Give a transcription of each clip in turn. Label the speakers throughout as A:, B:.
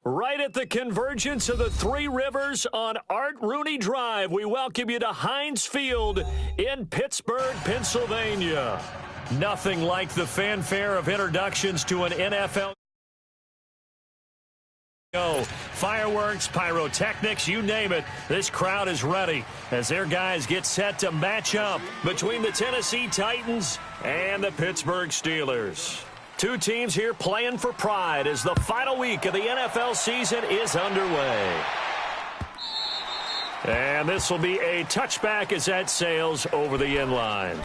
A: Right at the convergence of the Three Rivers on Art Rooney Drive, we welcome you to Heinz Field in Pittsburgh, Pennsylvania. Nothing like the fanfare of introductions to an NFL. Fireworks, pyrotechnics, you name it, this crowd is ready as their guys get set to match up between the Tennessee Titans and the Pittsburgh Steelers. Two teams here playing for pride as the final week of the NFL season is underway. And this will be a touchback as that sails over the end line.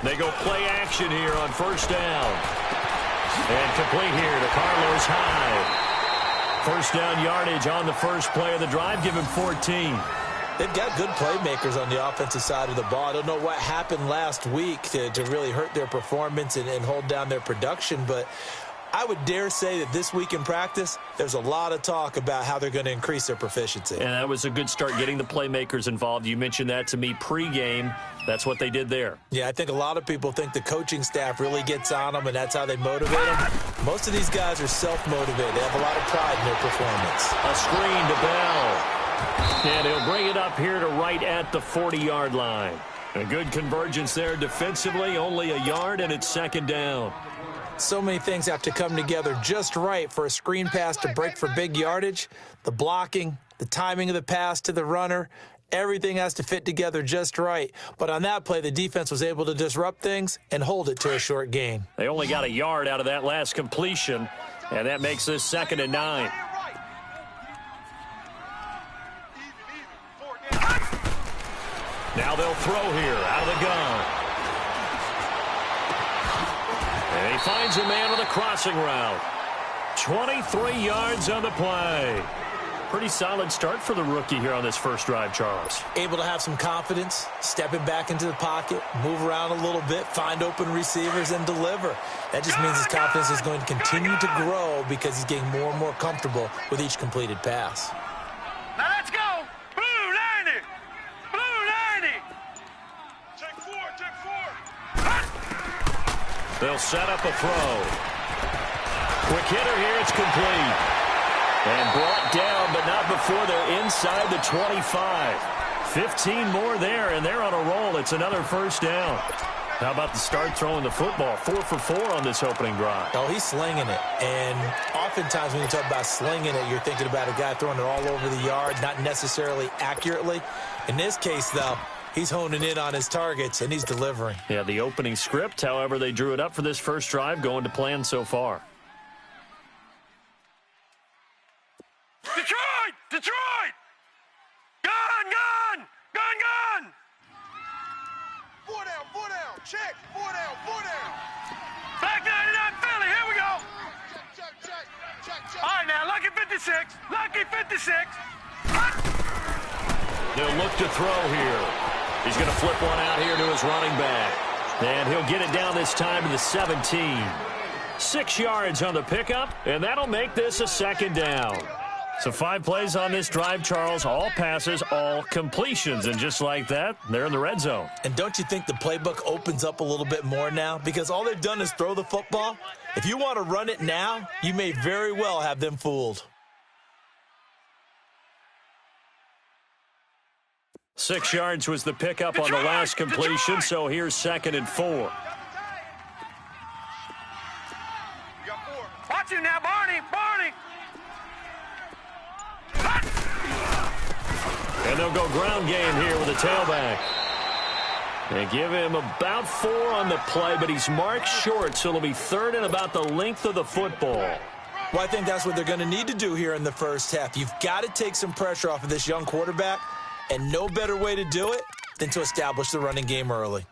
A: They go play action here on first down. And complete here to Carlos Hyde. First down yardage on the first play of the drive. Give him 14.
B: They've got good playmakers on the offensive side of the ball. I don't know what happened last week to really hurt their performance and hold down their production, but I would dare say that this week in practice, there's a lot of talk about how they're going to increase their proficiency.
A: And that was a good start, getting the playmakers involved. You mentioned that to me pregame. That's what they did there. Yeah,
B: I think a lot of people think the coaching staff really gets on them, and that's how they motivate them. Most of these guys are self-motivated. They have a lot of pride in their performance.
A: A screen to Bell. And he'll bring it up here to right at the 40-yard line. A good convergence there defensively, only a yard, and it's second down.
B: So many things have to come together just right for a screen pass to break for big yardage. The blocking, the timing of the pass to the runner, everything has to fit together just right. But on that play, the defense was able to disrupt things and hold it to a short gain.
A: They only got a yard out of that last completion, and that makes this 2nd and 9. Now they'll throw here out of the gun. And he finds a man with a crossing route. 23 yards on the play. Pretty solid start for the rookie here on this first drive, Charles.
B: Able to have some confidence, stepping back into the pocket, move around a little bit, find open receivers, and deliver. That just means his confidence is going to continue to grow because he's getting more and more comfortable with each completed pass.
C: Now let's go. Blue 90. Blue 90. Take four.
A: They'll set up a throw. Quick hitter here. It's complete. And brought down, but not before they're inside the 25. 15 more there, and they're on a roll. It's another first down. How about the start throwing the football? 4 for 4 on this opening drive.
B: Oh, he's slinging it. And oftentimes when you talk about slinging it, you're thinking about a guy throwing it all over the yard, not necessarily accurately. In this case, though, he's honing in on his targets, and he's delivering.
A: Yeah, the opening script, however, they drew it up for this first drive, going to plan so far.
C: Detroit! Gun! 4 down, check, 4 down. Back 99 Philly, here we go. Check. All right, now, lucky 56.
A: They'll look to throw here. He's going to flip one out here to his running back. And he'll get it down this time to the 17. 6 yards on the pickup, and that'll make this a 2nd down. So 5 plays on this drive, Charles. All passes, all completions. And just like that, they're in the red zone.
B: And don't you think the playbook opens up a little bit more now? Because all they've done is throw the football. If you want to run it now, you may very well have them fooled.
A: 6 yards was the pickup on the last completion, so here's 2nd and 4.
C: You got 4. Watch him now, Barney.
A: And they'll go ground game here with a tailback. They give him about 4 on the play, but he's marked short, so it'll be 3rd and about the length of the football.
B: Well, I think that's what they're going to need to do here in the first half. You've got to take some pressure off of this young quarterback, and no better way to do it than to establish the running game early.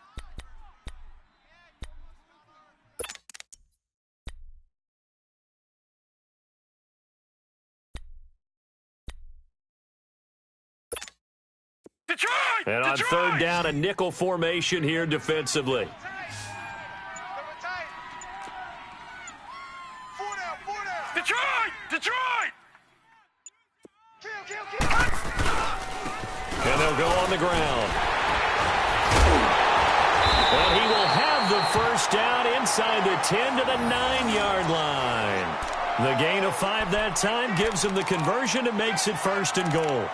A: And on third down, a nickel formation here defensively.
C: Detroit!
A: And they'll go on the ground. And he will have the first down inside the 10 to the 9-yard line. The gain of 5 that time gives him the conversion and makes it 1st and goal.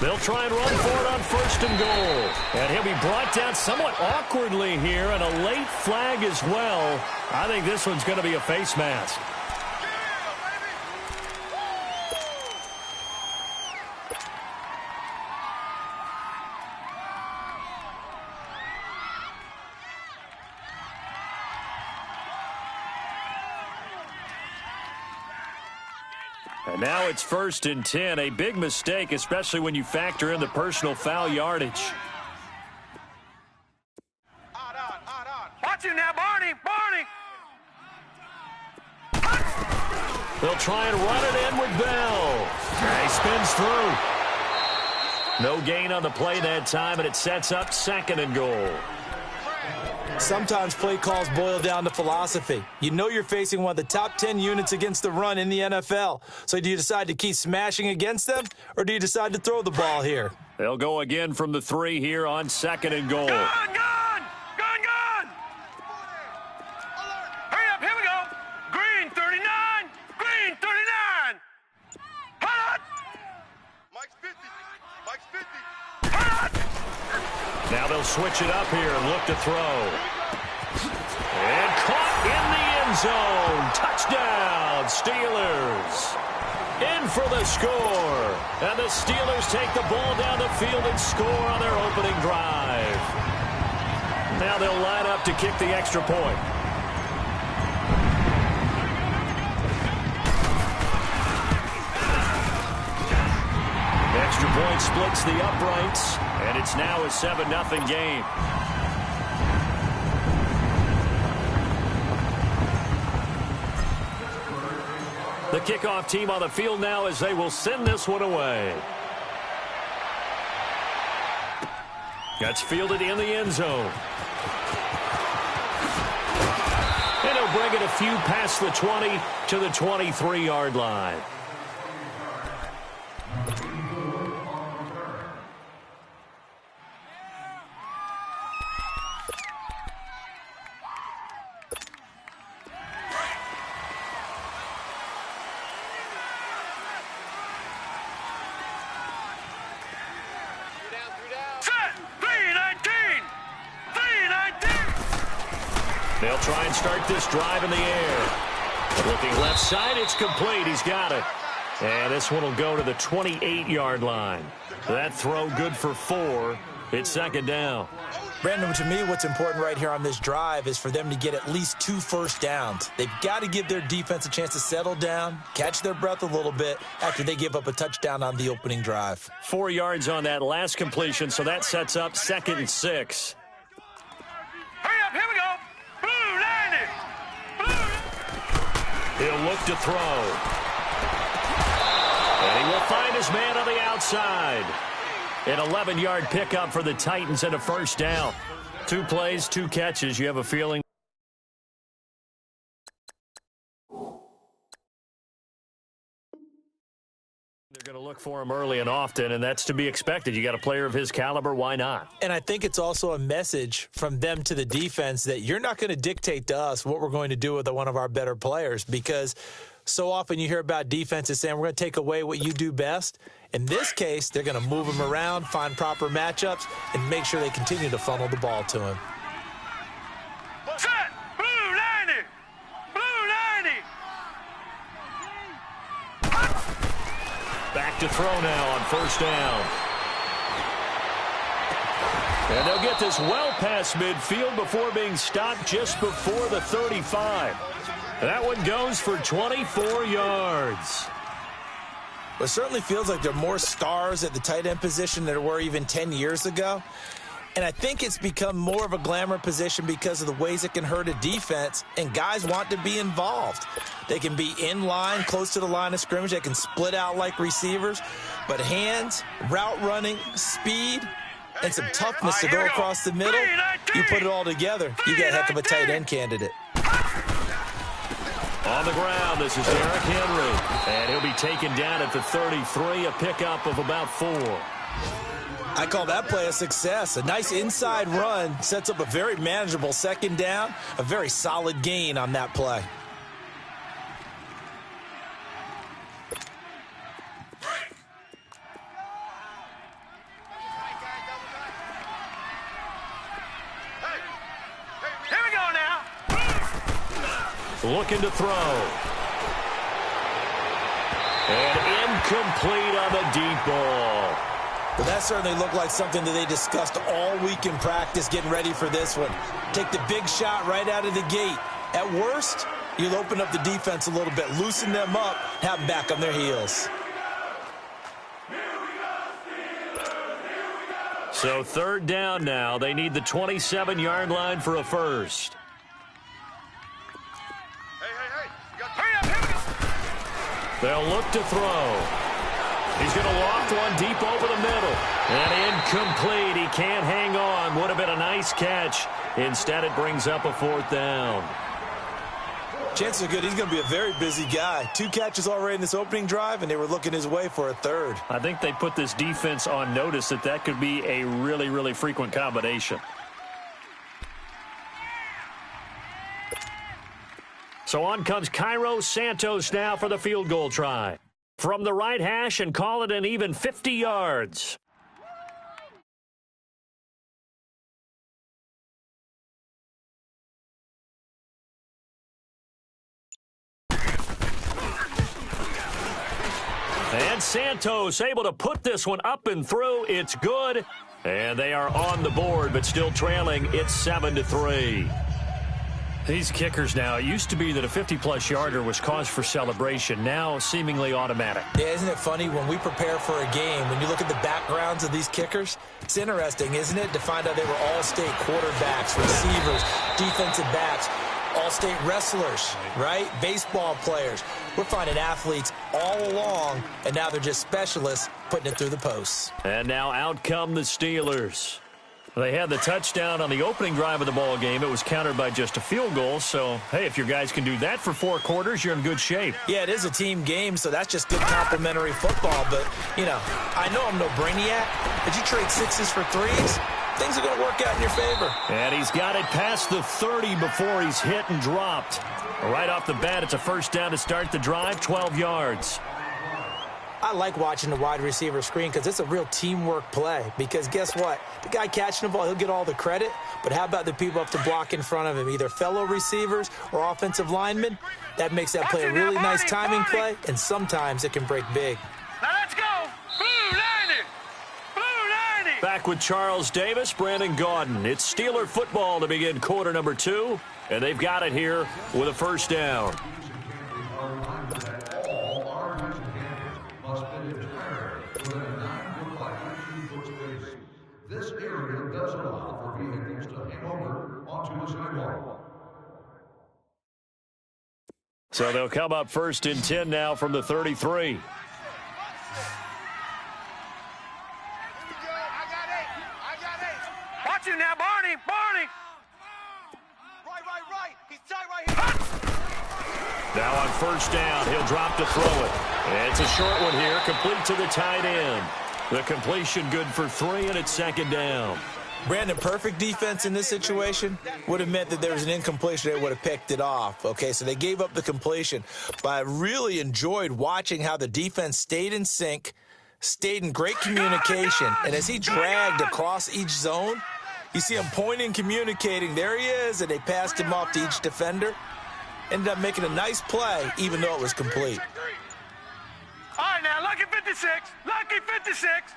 A: They'll try and run for it on 1st and goal. And he'll be brought down somewhat awkwardly here, and a late flag as well. I think this one's going to be a face mask. And now it's 1st and 10, a big mistake, especially when you factor in the personal foul yardage.
C: Watch you now, Barney!
A: They'll try and run it in with Bell. He spins through. No gain on the play that time, and it sets up 2nd and goal.
B: Sometimes play calls boil down to philosophy. You know you're facing one of the top 10 units against the run in the NFL. So do you decide to keep smashing against them, or do you decide to throw the ball here?
A: They'll go again from the 3 here on 2nd and goal.
C: Gun! Hurry up, here we go. Green 39. Hot! Mike's 50. Hot!
A: Now they'll switch it up here and look to throw. And caught in the end zone. Touchdown, Steelers. In for the score. And the Steelers take the ball down the field and score on their opening drive. Now they'll line up to kick the extra point. Extra point splits the uprights, and it's now a 7-0 game. The kickoff team on the field now as they will send this one away. That's fielded in the end zone. And he'll bring it a few past the 20 to the 23-yard line. They'll try and start this drive in the air. Looking left side, it's complete. He's got it. And this one will go to the 28-yard line. That throw good for 4. It's 2nd down.
B: Brandon, to me, what's important right here on this drive is for them to get at least 2 first downs. They've got to give their defense a chance to settle down, catch their breath a little bit after they give up a touchdown on the opening drive.
A: 4 yards on that last completion, so that sets up 2nd and 6.
C: Hurry up, here we go. Blue 90.
A: He'll look to throw. And he will find his man on the outside. An 11-yard pickup for the Titans and a first down. 2 plays, 2 catches. You have a feeling they're going to look for him early and often, and that's to be expected. You got a player of his caliber, why not?
B: And I think it's also a message from them to the defense that you're not going to dictate to us what we're going to do with one of our better players, because so often you hear about defenses saying we're going to take away what you do best. In this case, they're going to move him around, find proper matchups, and make sure they continue to funnel the ball to him.
C: Set! Blue 90! Blue 90!
A: Back to throw now on first down. And they'll get this well past midfield before being stopped just before the 35. That one goes for 24 yards.
B: It certainly feels like there are more stars at the tight end position than there were even 10 years ago. And I think it's become more of a glamour position because of the ways it can hurt a defense, and guys want to be involved. They can be in line, close to the line of scrimmage. They can split out like receivers. But hands, route running, speed, and some toughness to go across the middle, you put it all together, you get a heck of a tight end candidate.
A: On the ground, this is Derrick Henry. And he'll be taken down at the 33, a pickup of about 4.
B: I call that play a success. A nice inside run sets up a very manageable second down, a very solid gain on that play.
C: Here we go now.
A: Looking to throw. And incomplete on the deep ball.
B: But that certainly looked like something that they discussed all week in practice getting ready for this one. Take the big shot right out of the gate. At worst, you'll open up the defense a little bit, loosen them up, have them back on their heels.
A: So third down now. They need the 27-yard line for a first.
C: Hurry up, hurry up.
A: They'll look to throw. He's going to loft one deep over the middle. And incomplete. He can't hang on. Would have been a nice catch. Instead, it brings up a 4th down.
B: Chances are good he's going to be a very busy guy. 2 catches already in this opening drive, and they were looking his way for a 3rd.
A: I think they put this defense on notice that could be a really, really frequent combination. So on comes Cairo Santos now for the field goal try. From the right hash, and call it an even 50 yards. And Santos able to put this one up and through. It's good. And they are on the board, but still trailing. It's 7-3. These kickers now, it used to be that a 50-plus yarder was cause for celebration. Now, seemingly automatic.
B: Yeah, isn't it funny when we prepare for a game, when you look at the backgrounds of these kickers, it's interesting, isn't it, to find out they were all-state quarterbacks, receivers, defensive backs, all-state wrestlers, right? Baseball players. We're finding athletes all along, and now they're just specialists putting it through the posts.
A: And now out come the Steelers. They had the touchdown on the opening drive of the ball game. It was countered by just a field goal. So, hey, if your guys can do that for 4 quarters, you're in good shape.
B: Yeah, it is a team game, so that's just good complimentary football. But, you know, I know I'm no brainiac, but you trade 6s for 3s, things are going to work out in your favor.
A: And he's got it past the 30 before he's hit and dropped. Right off the bat, it's a first down to start the drive, 12 yards.
B: I like watching the wide receiver screen because it's a real teamwork play. Because guess what? The guy catching the ball, he'll get all the credit. But how about the people up to block in front of him, either fellow receivers or offensive linemen? That makes that play a really nice timing play, and sometimes it can break big.
C: Now let's go. Blue 90. Blue 90.
A: Back with Charles Davis, Brandon Gaudin. It's Steeler football to begin quarter number 2. And they've got it here with a first down.
D: This area does allow for vehicles to hang over onto the sidewalk.
A: So they'll come up first and 10 now from the 33.
C: Watch him now, Barney. Barney. Right. He's tight right here.
A: Now on first down, he'll drop to throw it. And it's a short one here, complete to the tight end. The completion good for 3, and it's second down.
B: Brandon, perfect defense in this situation would have meant that there was an incompletion. They would have picked it off. Okay, so they gave up the completion. But I really enjoyed watching how the defense stayed in sync, stayed in great communication. And as he dragged across each zone, you see him pointing, communicating. There he is, and they passed him off to each defender. Ended up making a nice play, even though it was complete.
C: All right, now, lucky 56. Lucky 56.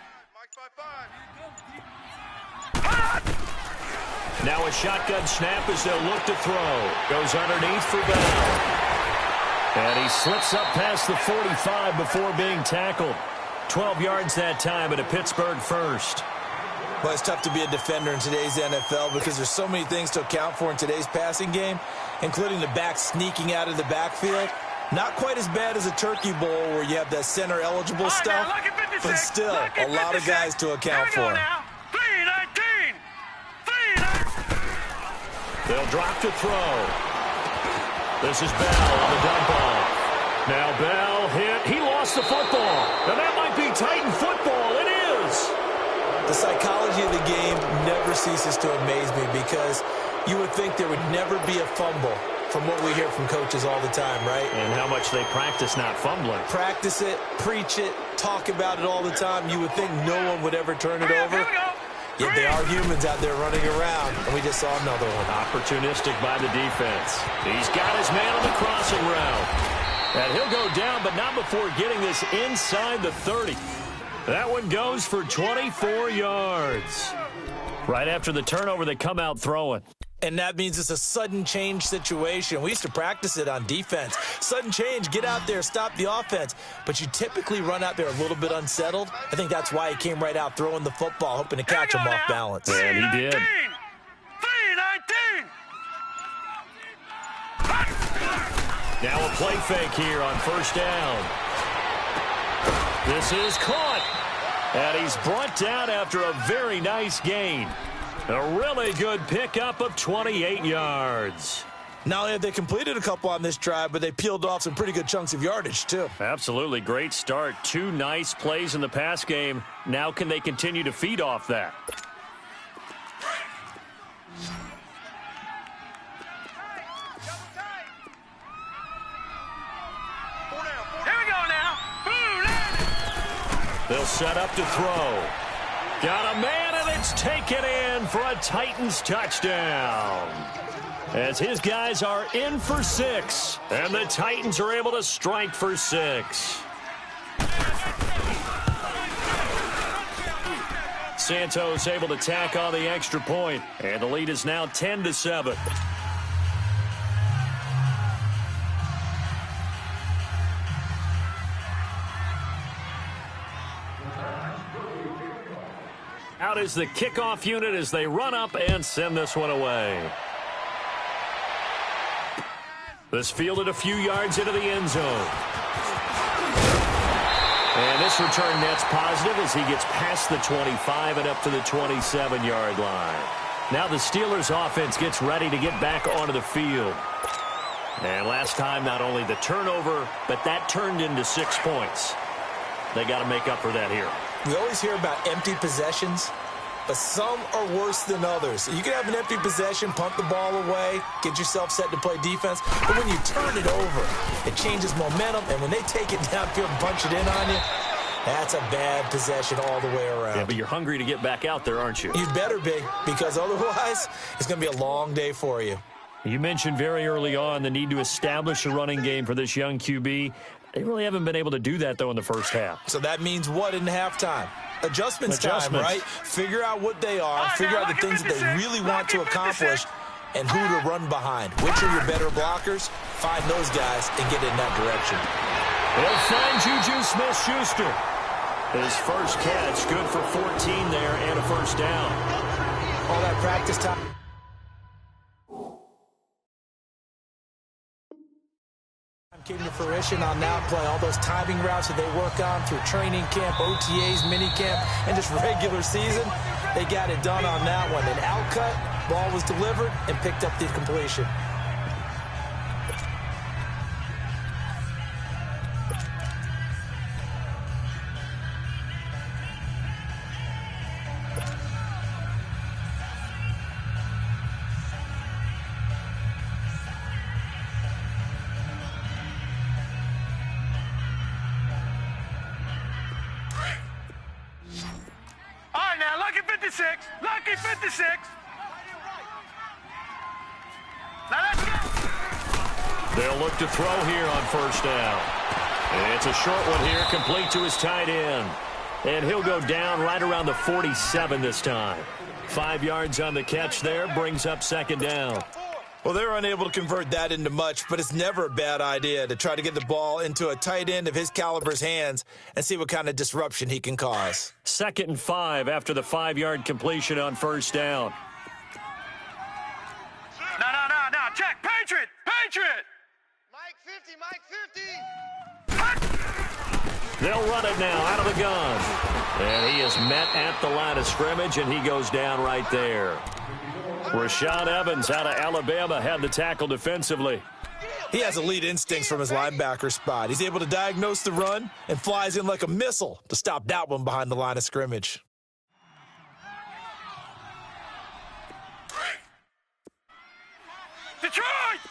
A: Now a shotgun snap as they'll look to throw. Goes underneath for Bell. And he slips up past the 45 before being tackled. 12 yards that time at a Pittsburgh first.
B: Well, it's tough to be a defender in today's NFL because there's so many things to account for in today's passing game, including the back sneaking out of the backfield. Not quite as bad as a Turkey Bowl where you have that center-eligible stuff, but still a lot of guys to account for.
A: They'll drop to throw. This is Bell on the dump off. Now Bell hit. He lost the football. And that might be Titan football. It is.
B: The psychology of the game never ceases to amaze me because you would think there would never be a fumble from what we hear from coaches all the time, right?
A: And how much they practice not fumbling.
B: Practice it, preach it, talk about it all the time. You would think no one would ever turn it over. Yet they are humans out there running around, and we just saw another one.
A: Opportunistic by the defense. He's got his man on the crossing route. And he'll go down, but not before getting this inside the 30. That one goes for 24 yards. Right after the turnover, they come out throwing.
B: And that means it's a sudden change situation. We used to practice it on defense. Sudden change, get out there, stop the offense. But you typically run out there a little bit unsettled. I think that's why he came right out throwing the football, hoping to catch him off balance.
A: And he did.
C: 3-19.
A: Now a play fake here on first down. This is caught. And he's brought down after a very nice gain. A really good pickup of 28 yards.
B: Not only have they completed a couple on this drive, but they peeled off some pretty good chunks of yardage, too.
A: Absolutely. Great start. 2 nice plays in the pass game. Now can they continue to feed off that?
C: Here we go now.
A: They'll set up to throw. Got a man, and it's taken in for a Titans touchdown. As his guys are in for 6, and the Titans are able to strike for 6. Santos able to tack on the extra point, and the lead is now 10-7. Out is the kickoff unit as they run up and send this one away. This fielded a few yards into the end zone. And this return net's positive as he gets past the 25 and up to the 27-yard line. Now the Steelers offense gets ready to get back onto the field. And last time, not only the turnover, but that turned into 6 points. They got to make up for that here.
B: We always hear about empty possessions, but some are worse than others. You can have an empty possession, punt the ball away, get yourself set to play defense, but when you turn it over, it changes momentum, and when they take it downfield and punch it in on you, that's a bad possession all the way around.
A: Yeah, but you're hungry to get back out there, aren't you?
B: You better be, because otherwise, it's going to be a long day for you.
A: You mentioned very early on the need to establish a running game for this young QB. They really haven't been able to do that, though, in the first half.
B: So that means what in halftime? Adjustments time, right? Figure out what they are, figure out the things that they really want to accomplish, and who to run behind. Which are your better blockers? Find those guys and get in that direction.
A: They'll find Juju Smith-Schuster. His first catch, good for 14 there and a first down.
B: All that practice time. Came to fruition on that play. All those timing routes that they work on through training camp, OTAs, mini camp, and just regular season, they got it done on that one. An outcut, ball was delivered, and picked up the completion.
C: Lucky 56. Now let's go.
A: They'll look to throw here on first down. It's a short one here, complete to his tight end. And he'll go down right around the 47 this time. 5 yards on the catch there, brings up second down.
B: Well, they were unable to convert that into much, but it's never a bad idea to try to get the ball into a tight end of his caliber's hands and see what kind of disruption he can cause.
A: 2nd and 5 after the 5-yard completion on first down.
C: No. Check. Patriot. Mike 50.
A: They'll run it now out of the gun. And he is met at the line of scrimmage, and he goes down right there. Rashad Evans out of Alabama had the tackle defensively.
B: He has elite instincts from his linebacker spot. He's able to diagnose the run and flies in like a missile to stop that one behind the line of scrimmage.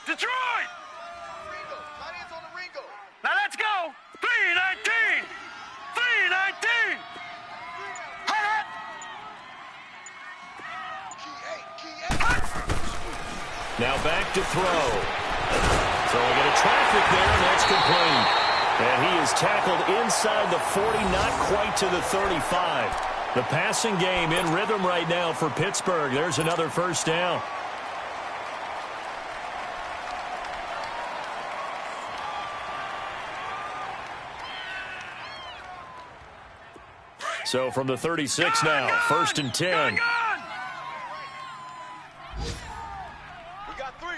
C: Detroit! Now let's go! 319!
A: Now back to throw. So we get a traffic there, and that's complete. And he is tackled inside the 40, not quite to the 35. The passing game in rhythm right now for Pittsburgh. There's another first down. So from the 36 now, 1st and 10.
C: We got three.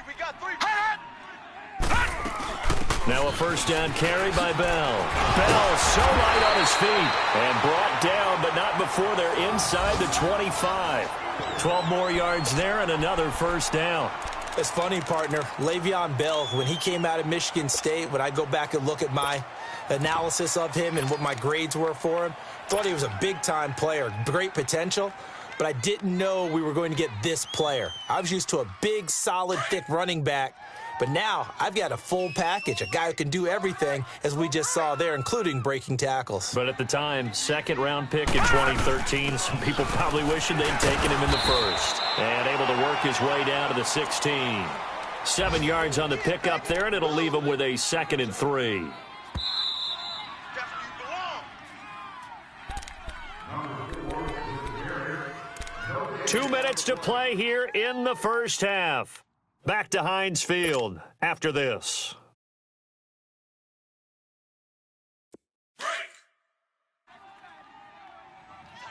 A: Now a first down carry by Bell. Bell so light on his feet and brought down, but not before they're inside the 25. 12 more yards there and another first down.
B: It's funny, partner. Le'Veon Bell, when he came out of Michigan State, when I go back and look at my analysis of him and what my grades were for him, thought he was a big-time player, great potential, but I didn't know we were going to get this player. I was used to a big, solid, thick running back, but now I've got a full package, a guy who can do everything, as we just saw there, including breaking tackles.
A: But at the time, 2nd-round pick in 2013, some people probably wishing they'd taken him in the 1st. And able to work his way down to the 16. 7 yards on the pickup there, and it'll leave him with a 2nd and 3. 2 minutes to play here in the first half. Back to Heinz Field after this.
C: Tight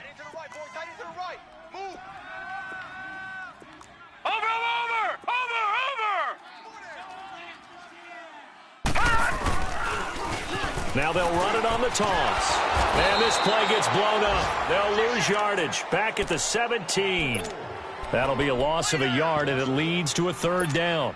C: end to the right, boy. Tight end to the right. Move. Over.
A: Now they'll run it on the toss. And this play gets blown up. They'll lose yardage back at the 17. That'll be a loss of a yard, and it leads to a 3rd down.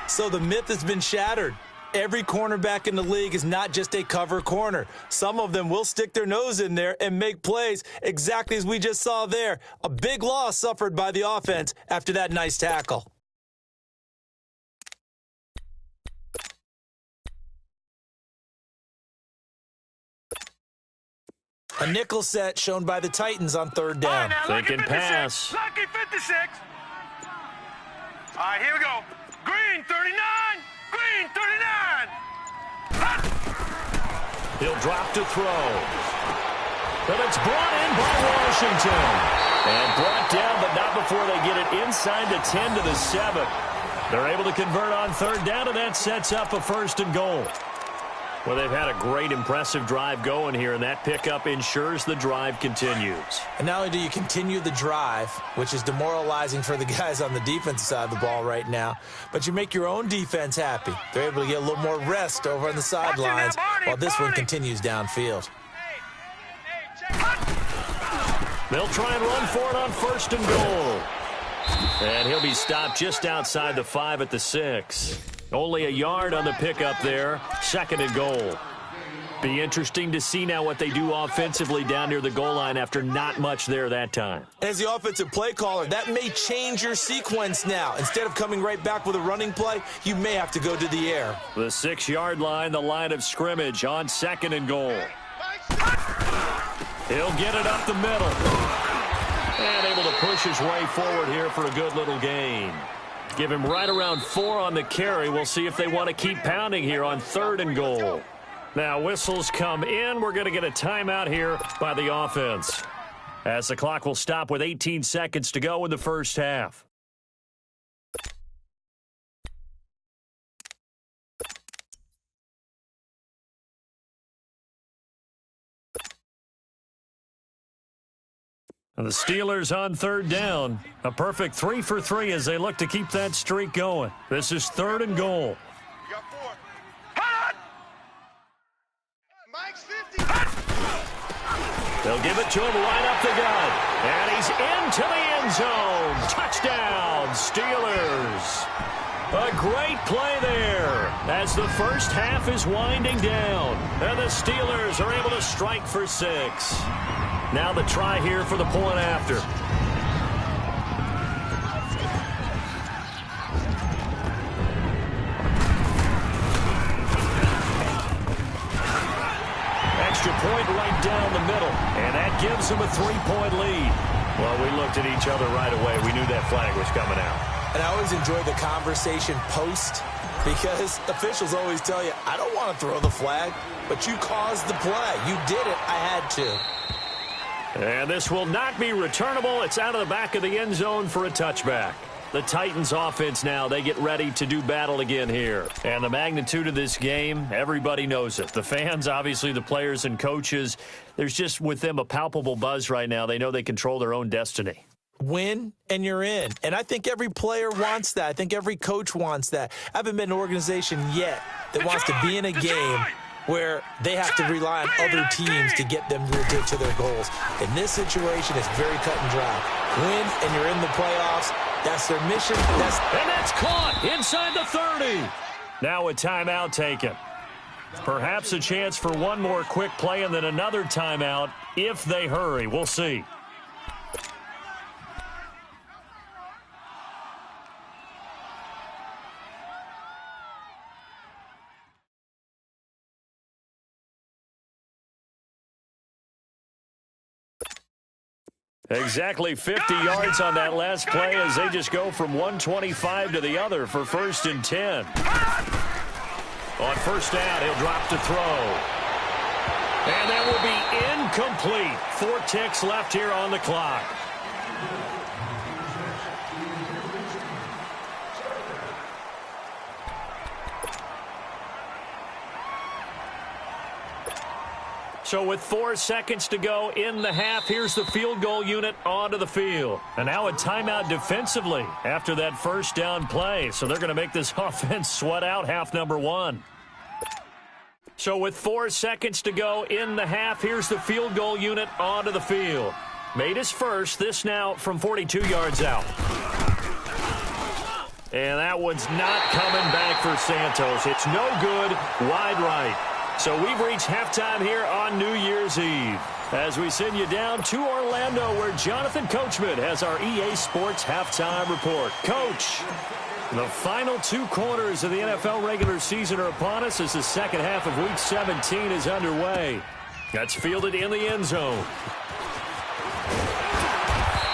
B: So the myth has been shattered. Every cornerback in the league is not just a cover corner. Some of them will stick their nose in there and make plays exactly as we just saw there. A big loss suffered by the offense after that nice tackle. A nickel set shown by the Titans on 3rd down.
C: Right,
A: Thinking pass.
C: Lucky 56. All right, here we go. Green 39.
A: He'll drop to throw. But it's brought in by Washington. And brought down, but not before they get it inside the 10 to the 7. They're able to convert on 3rd down, and that sets up a 1st and goal. Well, they've had a great, impressive drive going here, and that pickup ensures the drive continues.
B: And not only do you continue the drive, which is demoralizing for the guys on the defensive side of the ball right now, but you make your own defense happy. They're able to get a little more rest over on the sidelines while this one continues downfield.
A: They'll try and run for it on 1st and goal. And he'll be stopped just outside the 5 at the 6. Only a yard on the pickup there. 2nd and goal. Be interesting to see now what they do offensively down near the goal line after not much there that time.
B: As the offensive play caller, that may change your sequence now. Instead of coming right back with a running play, you may have to go to the air.
A: The 6-yard line, the line of scrimmage on 2nd and goal. He'll get it up the middle. And able to push his way forward here for a good little gain. Give him right around 4 on the carry. We'll see if they want to keep pounding here on 3rd and goal. Now whistles come in. We're going to get a timeout here by the offense, as the clock will stop with 18 seconds to go in the first half. And the Steelers on third down. A perfect 3 for 3 as they look to keep that streak going. This is 3rd and goal.
C: You got 4. Hot! Mike's 50.
A: They'll give it to him right up the gut. And he's into the end zone. Touchdown, Steelers. A great play there as the first half is winding down. And the Steelers are able to strike for 6. Now the try here for the point after. Extra point right down the middle. And that gives them a 3-point lead. Well, we looked at each other right away. We knew that flag was coming out.
B: And I always enjoy the conversation post because officials always tell you, I don't want to throw the flag, but you caused the play. You did it. I had to.
A: And this will not be returnable. It's out of the back of the end zone for a touchback. The Titans offense now, they get ready to do battle again here. And the magnitude of this game, everybody knows it. The fans, obviously the players and coaches, there's just with them a palpable buzz right now. They know they control their own destiny.
B: Win and you're in. And I think every player wants that. I think every coach wants that. I haven't been in an organization yet that wants to be in a game where they have to rely on other teams to get them to their goals. In this situation, it's very cut and dry. Win and you're in the playoffs. That's their mission.
A: And that's caught inside the 30. Now a timeout taken. Perhaps a chance for one more quick play and then another timeout if they hurry. We'll see. Exactly 50 yards on that last play as they just go from 125 to the other for 1st and 10. On first down, he'll drop to throw. And that will be incomplete. 4 ticks left here on the clock. So with 4 seconds to go in the half, here's the field goal unit onto the field. And now a timeout defensively after that first down play. So they're going to make this offense sweat out half number 1. So with 4 seconds to go in the half, here's the field goal unit onto the field. Made his first, this now from 42 yards out. And that one's not coming back for Santos. It's no good, wide right. So we've reached halftime here on New Year's Eve as we send you down to Orlando where Jonathan Coachman has our EA Sports halftime report. Coach, the final 2 quarters of the NFL regular season are upon us as the second half of Week 17 is underway. That's fielded in the end zone.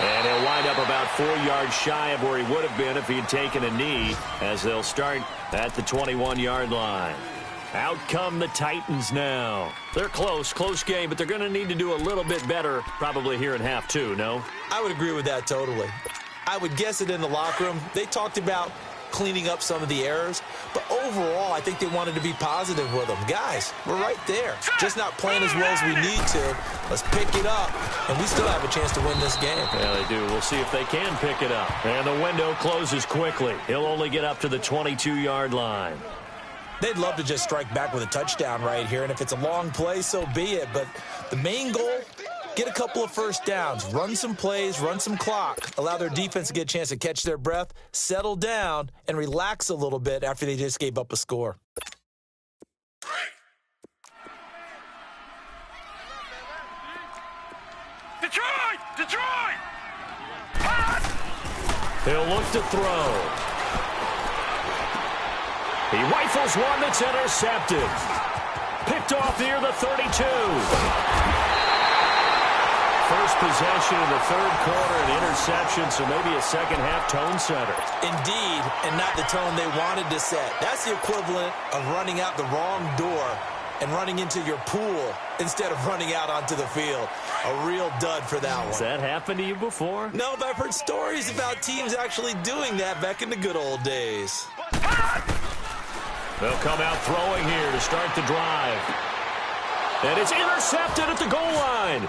A: And he'll wind up about 4 yards shy of where he would have been if he had taken a knee as they'll start at the 21-yard line. Out come the Titans now. They're close game, but they're going to need to do a little bit better probably here in half 2, no?
B: I would agree with that totally. I would guess it in the locker room. They talked about cleaning up some of the errors, but overall, I think they wanted to be positive with them. Guys, we're right there. Just not playing as well as we need to. Let's pick it up, and we still have a chance to win this game.
A: Yeah, they do. We'll see if they can pick it up. And the window closes quickly. He'll only get up to the 22-yard line.
B: They'd love to just strike back with a touchdown right here, and if it's a long play, so be it. But the main goal, get a couple of first downs, run some plays, run some clock, allow their defense to get a chance to catch their breath, settle down, and relax a little bit after they just gave up a score.
C: Detroit!
A: He'll look to throw. He rifles one that's intercepted. Picked off near the 32. First possession of the third quarter, an interception, so maybe a second-half tone setter.
B: Indeed, and not the tone they wanted to set. That's the equivalent of running out the wrong door and running into your pool instead of running out onto the field. A real dud for that one.
A: Has that happened to you before?
B: No, but I've heard stories about teams actually doing that back in the good old days.
A: They'll come out throwing here to start the drive. And it's intercepted at the goal line.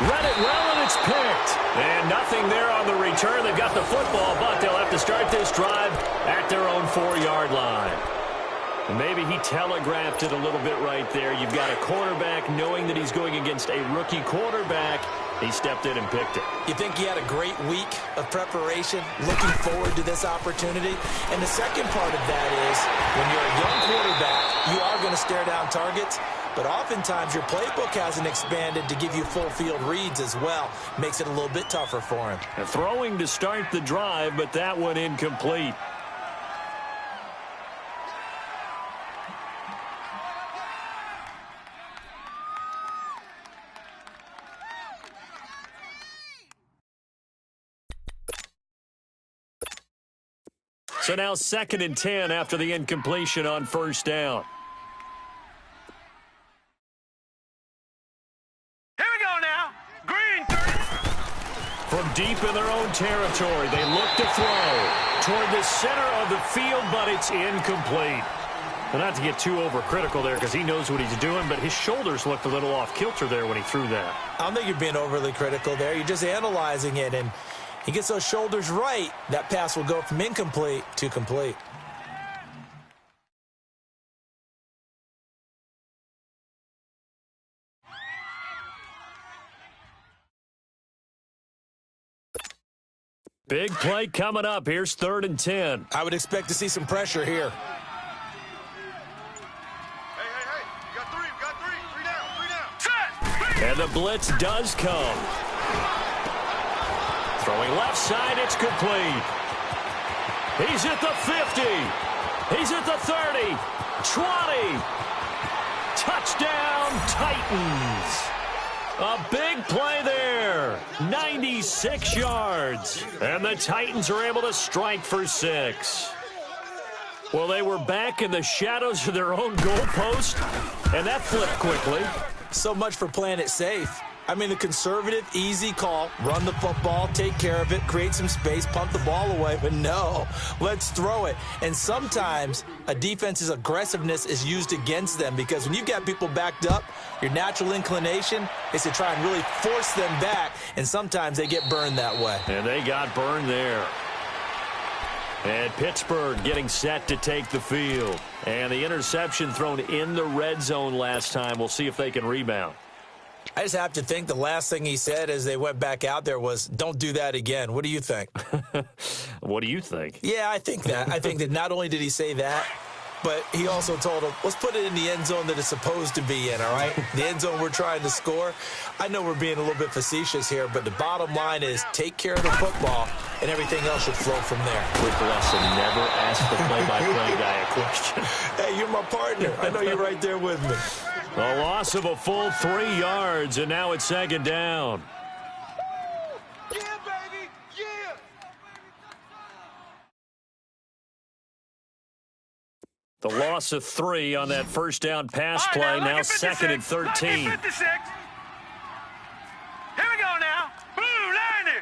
A: Read it well, and it's picked. And nothing there on the return. They've got the football, but they'll have to start this drive at their own 4-yard line. And maybe he telegraphed it a little bit right there. You've got a quarterback knowing that he's going against a rookie quarterback. He stepped in and picked it.
B: You think he had a great week of preparation, looking forward to this opportunity? And the second part of that is, when you're a young quarterback, you are going to stare down targets, but oftentimes your playbook hasn't expanded to give you full field reads as well. Makes it a little bit tougher for him.
A: And throwing to start the drive, but that one incomplete. So now 2nd and 10 after the incompletion on first down.
C: Here we go now. Green 30.
A: From deep in their own territory, they look to throw toward the center of the field, but it's incomplete. And not to get too overcritical there because he knows what he's doing, but his shoulders looked a little off kilter there when he threw that.
B: I don't think you're being overly critical there. You're just analyzing it, and he gets those shoulders right, that pass will go from incomplete to complete.
A: Big play coming up. Here's 3rd and 10.
B: I would expect to see some pressure here.
C: Hey. You got three. Three down. Set.
A: And the blitz does come. Throwing left side, it's complete. He's at the 50. He's at the 30. 20. Touchdown, Titans. A big play there. 96 yards. And the Titans are able to strike for 6. Well, they were back in the shadows of their own goalpost, and that flipped quickly.
B: So much for playing it safe. I mean, the conservative, easy call, run the football, take care of it, create some space, pump the ball away. But no, let's throw it. And sometimes a defense's aggressiveness is used against them because when you've got people backed up, your natural inclination is to try and really force them back, and sometimes they get burned that way.
A: And they got burned there. And Pittsburgh getting set to take the field. And the interception thrown in the red zone last time. We'll see if they can rebound.
B: I just have to think the last thing he said as they went back out there was, don't do that again. What do you think?
A: What do you think?
B: Yeah, I think that. I think that not only did he say that, but he also told him, let's put it in the end zone that it's supposed to be in, all right? The end zone we're trying to score. I know we're being a little bit facetious here, but the bottom line is take care of the football, and everything else should flow from there.
A: Quick lesson, never ask the play-by-play guy a question.
B: Hey, you're my partner. I know you're right there with me.
A: A loss of a full 3 yards, and now it's 2nd down.
C: Yeah, baby. Yeah.
A: The loss of 3 on that first down pass play, now 2nd and 13.
C: 56. Here we go now. Blue 90.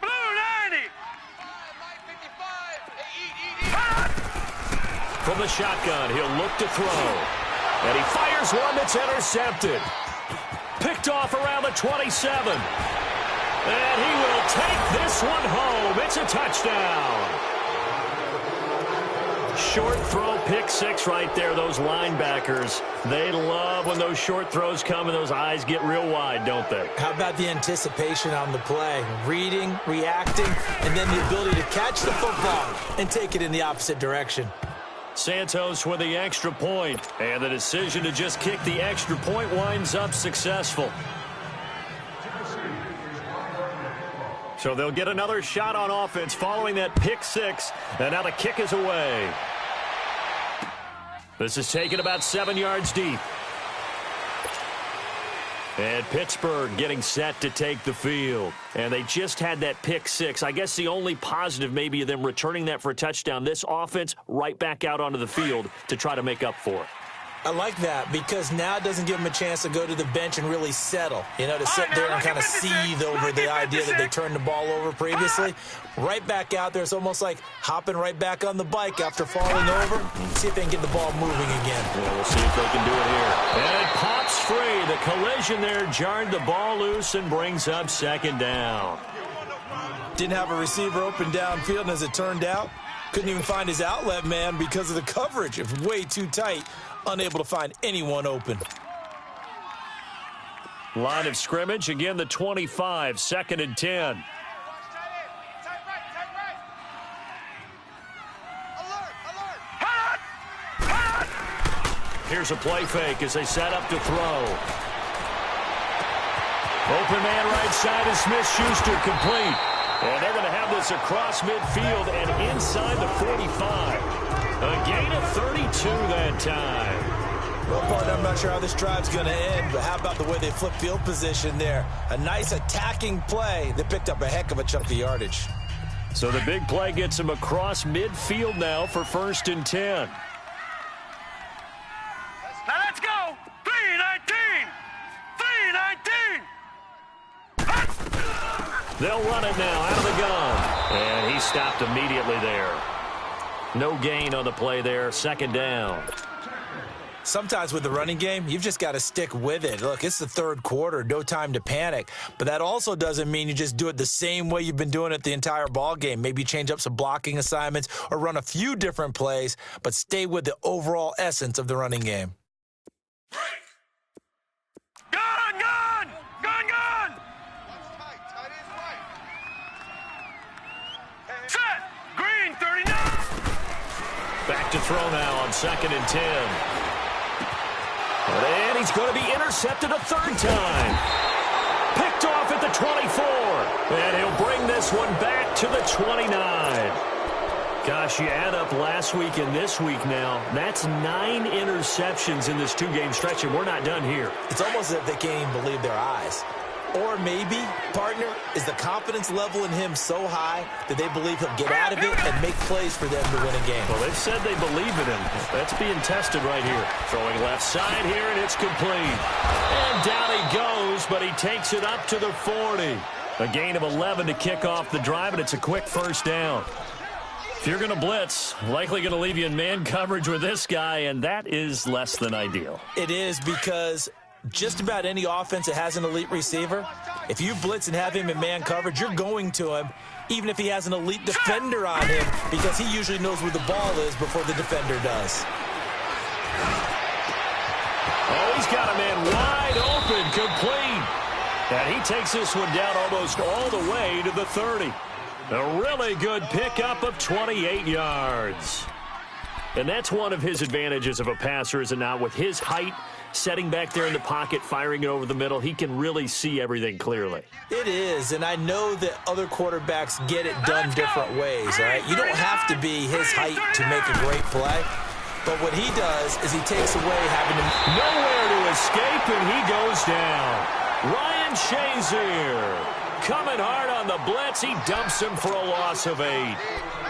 C: Blue 90.
A: From the shotgun, he'll look to throw. And he fires one that's intercepted. Picked off around the 27. And he will take this one home. It's a touchdown. Short throw, pick 6 right there. Those linebackers, they love when those short throws come and those eyes get real wide, don't they?
B: How about the anticipation on the play? Reading, reacting, and then the ability to catch the football and take it in the opposite direction.
A: Santos with the extra point, and the decision to just kick the extra point winds up successful. So they'll get another shot on offense following that pick 6, and now the kick is away. This is taken about 7 yards deep. And Pittsburgh getting set to take the field. And they just had that pick 6. I guess the only positive maybe of them returning that for a touchdown. This offense right back out onto the field to try to make up for it.
B: I like that because now it doesn't give them a chance to go to the bench and really settle, to sit there and kind of seethe over the idea that they turned the ball over previously. Right back out there. It's almost like hopping right back on the bike after falling over. See if they can get the ball moving again.
A: Yeah, we'll see if they can do it here. And it pops the collision there jarred the ball loose and brings up second down.
B: Didn't have a receiver open downfield, and as it turned out, couldn't even find his outlet man because of the coverage. It was way too tight, unable to find anyone open.
A: Line of scrimmage, again the 25, 2nd and 10. Here's a play fake as they set up to throw. Open man right side is Smith-Schuster, complete. And they're going to have this across midfield and inside the 45. A gain of 32 that time.
B: Well, partner, I'm not sure how this drive's going to end, but how about the way they flip field position there? A nice attacking play that picked up a heck of a chunk of yardage.
A: So the big play gets him across midfield now for 1st and 10.
C: Now let's go. 3-19. 3-19.
A: They'll run it now out of the gun. And he stopped immediately there. No gain on the play there. 2nd down.
B: Sometimes with the running game, you've just got to stick with it. Look, it's the 3rd quarter, no time to panic. But that also doesn't mean you just do it the same way you've been doing it the entire ball game. Maybe change up some blocking assignments or run a few different plays, but stay with the overall essence of the running game.
C: Gun, gun, gun, gun. Set. Green, 39.
A: Back to throw now on 2nd and 10. And he's going to be intercepted a 3rd time. Picked off at the 24. And he'll bring this one back to the 29. Gosh, you add up last week and this week now. That's 9 interceptions in this 2-game stretch, and we're not done here.
B: It's almost as if they can't even believe their eyes. Or maybe, partner, is the confidence level in him so high that they believe he'll get out of it and make plays for them to win a game.
A: Well, they've said they believe in him. That's being tested right here. Throwing left side here, and it's complete. And down he goes, but he takes it up to the 40. A gain of 11 to kick off the drive, and it's a quick 1st down. If you're going to blitz, likely going to leave you in man coverage with this guy, and that is less than ideal.
B: It is, because just about any offense that has an elite receiver, if you blitz and have him in man coverage, you're going to him, even if he has an elite defender on him, because he usually knows where the ball is before the defender does.
A: Oh, he's got a man wide open, complete. And he takes this one down almost all the way to the 30. A really good pickup of 28 yards. And that's one of his advantages of a passer, is it not? With his height, setting back there in the pocket, firing it over the middle, he can really see everything clearly.
B: It is, and I know that other quarterbacks get it done different ways, all right? You don't have to be his height to make a great play, but what he does is he takes away having to...
A: Nowhere to escape, and he goes down. Ryan Shazier coming hard on the blitz. He dumps him for a loss of 8.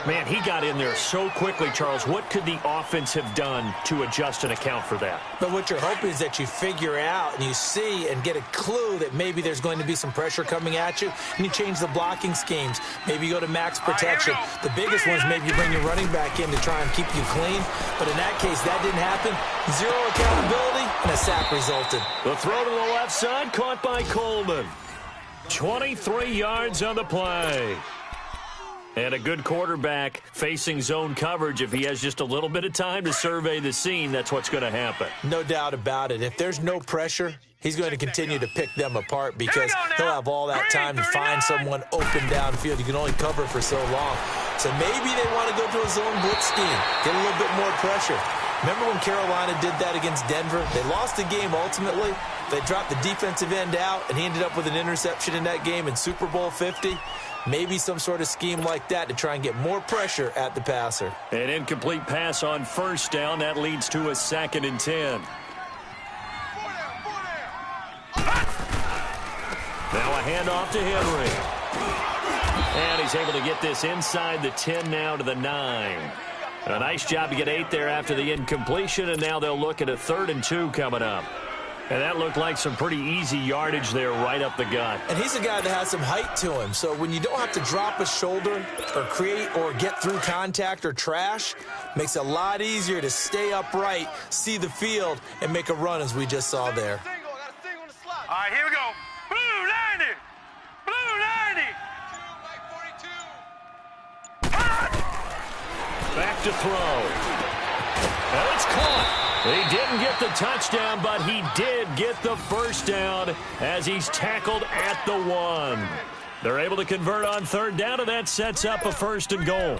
A: Man, he got in there so quickly, Charles. What could the offense have done to adjust and account for that?
B: But what you're hoping is that you figure out and you see and get a clue that maybe there's going to be some pressure coming at you, and you change the blocking schemes. Maybe you go to max protection. The biggest one is maybe you bring your running back in to try and keep you clean. But in that case, that didn't happen. 0 accountability, and a sack resulted.
A: The throw to the left side, caught by Coleman. 23 yards on the play. And a good quarterback facing zone coverage. If he has just a little bit of time to survey the scene, that's what's going to happen.
B: No doubt about it. If there's no pressure, he's going to continue to pick them apart because he'll have all that time to find someone open downfield. You can only cover for so long. So maybe they want to go to a zone blitz scheme, get a little bit more pressure. Remember when Carolina did that against Denver? They lost the game ultimately. They dropped the defensive end out, and he ended up with an interception in that game in Super Bowl 50. Maybe some sort of scheme like that to try and get more pressure at the passer.
A: An incomplete pass on 1st down. That leads to a 2nd and 10. Now a handoff to Henry. And he's able to get this inside the 10 now to the 9. A nice job to get 8 there after the incompletion, and now they'll look at a 3rd and 2 coming up. And that looked like some pretty easy yardage there right up the gut.
B: And he's a guy that has some height to him. So when you don't have to drop a shoulder or create or get through contact or trash, makes it a lot easier to stay upright, see the field, and make a run as we just saw there.
A: Back to throw. And it's caught. He didn't get the touchdown, but he did get the first down as he's tackled at the 1. They're able to convert on third down, and that sets up a 1st and goal.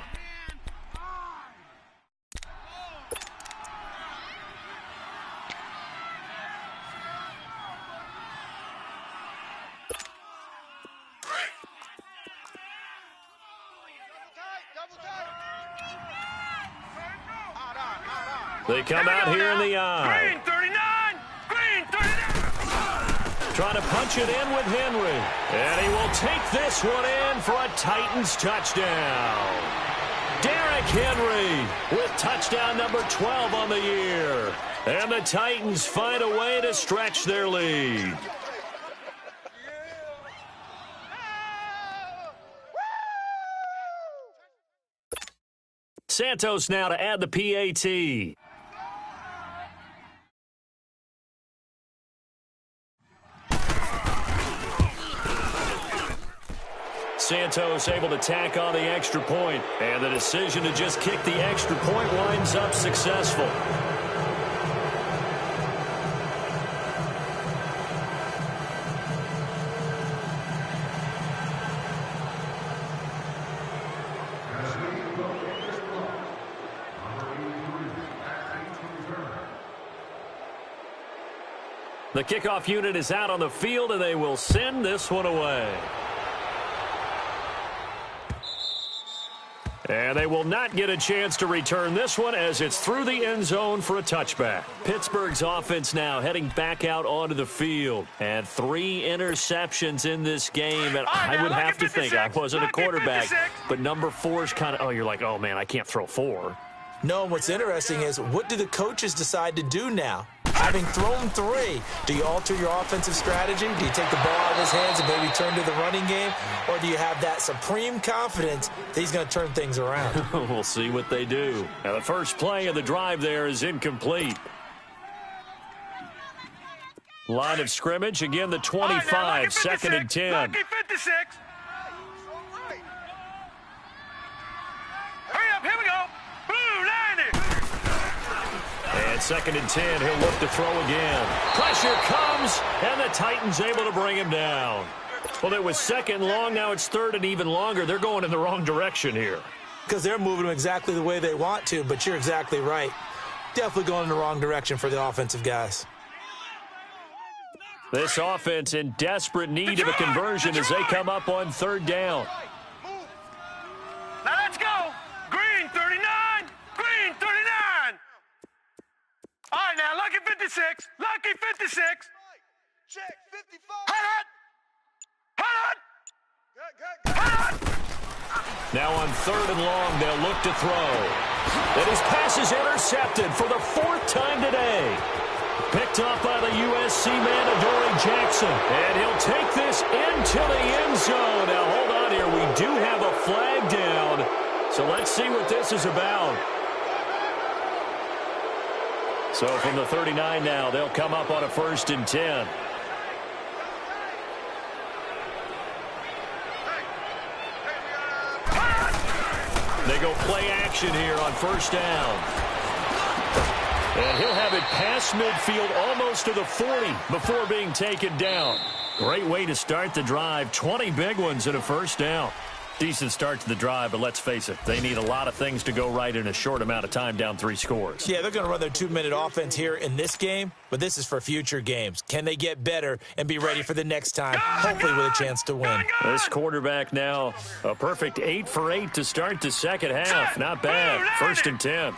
A: They come out here in the eye.
C: Green 39! Green 39!
A: Trying to punch it in with Henry. And he will take this one in for a Titans touchdown. Derrick Henry with touchdown number 12 on the year. And the Titans find a way to stretch their lead. Santos now to add the PAT. Santos able to tack on the extra point, and the decision to just kick the extra point winds up successful. The kickoff unit is out on the field, and they will send this one away. And they will not get a chance to return this one as it's through the end zone for a touchback. Pittsburgh's offense now heading back out onto the field. And 3 interceptions in this game. And I would have to think, I wasn't a quarterback, but number 4 is kind of, you're like, oh, man, I can't throw 4.
B: No, and what's interesting is, what do the coaches decide to do now? Having thrown 3, do you alter your offensive strategy? Do you take the ball out of his hands and maybe turn to the running game? Or do you have that supreme confidence that he's going to turn things around?
A: We'll see what they do. Now, the first play of the drive there is incomplete. Line of scrimmage, again, the 25, 2nd and 10.
C: Lucky 56. Hurry up, here we go. Blue 90.
A: And 2nd and 10, he'll look to throw again. Pressure comes, and the Titans able to bring him down. Well, it was 2nd long, now it's 3rd and even longer. They're going in the wrong direction here.
B: Because they're moving them exactly the way they want to, but you're exactly right. Definitely going in the wrong direction for the offensive guys.
A: This offense in desperate need of a conversion as they come up on 3rd down.
C: Now let's go. Green 39. Green 39. All right, now, lucky 56. Lucky 56. Check 55. Hut.
A: Now on 3rd and long, they'll look to throw. And his pass is intercepted for the 4th time today. Picked up by the USC man, Adoree Jackson. And he'll take this into the end zone. Now, hold on here. We do have a flag down. So let's see what this is about. So from the 39 now, they'll come up on a 1st and 10. They go play action here on 1st down. And he'll have it past midfield almost to the 40 before being taken down. Great way to start the drive. 20 big ones and a 1st down. Decent start to the drive, but let's face it, they need a lot of things to go right in a short amount of time, down 3 scores.
B: Yeah, they're going to run their 2-minute offense here in this game, but this is for future games. Can they get better and be ready for the next time, hopefully with a chance to win?
A: This quarterback now, a perfect 8 for 8 to start the 2nd half. Not bad. 1st and 10.